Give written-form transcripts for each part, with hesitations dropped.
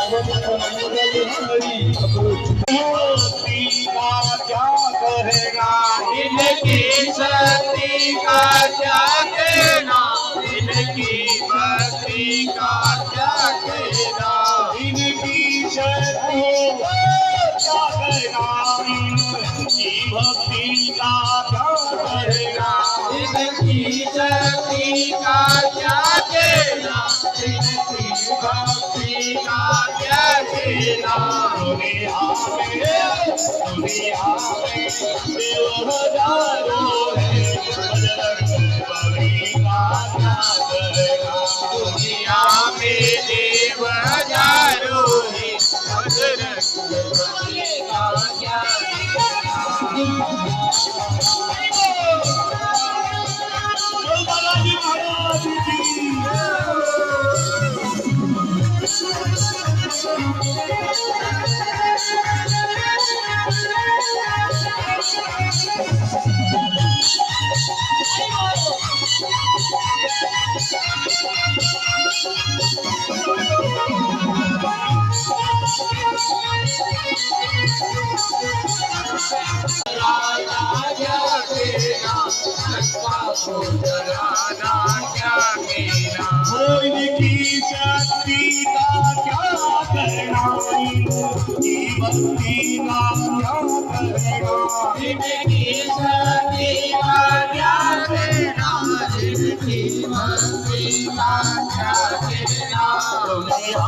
क्या कहेगा इनकी शक्ति का क्या कहना, इनकी भक्ति का क्या कहना, इनकी शक्ति का क्या कहेगा इनकी भक्ति का क्या कहेगा इनकी शक्ति का क्या कहना, इनकी भक्ति का क्या कहना। दुनिया में देव हजारों है बजरंग बली का क्या कहेगा दुनिया में देव हजारों है बजरंग बली का क्या बालाजी महाराज की इनकी शक्ति का क्या कहना इनकी भक्ति का क्या कहना इनकी शक्ति का क्या कहना, इनकी भक्ति का क्या कहना। दुनिया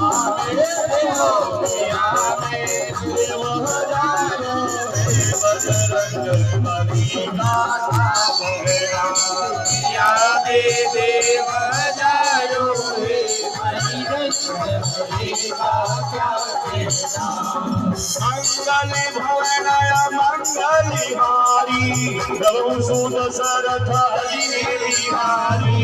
में देव हजारों है बजरंग बली का क्या कहना दुनिया में देव हजारों है बजरंग बली का क्या कहना। मंगल भवनय मंगलिहारी प्रभु सुत सरथ बिहारी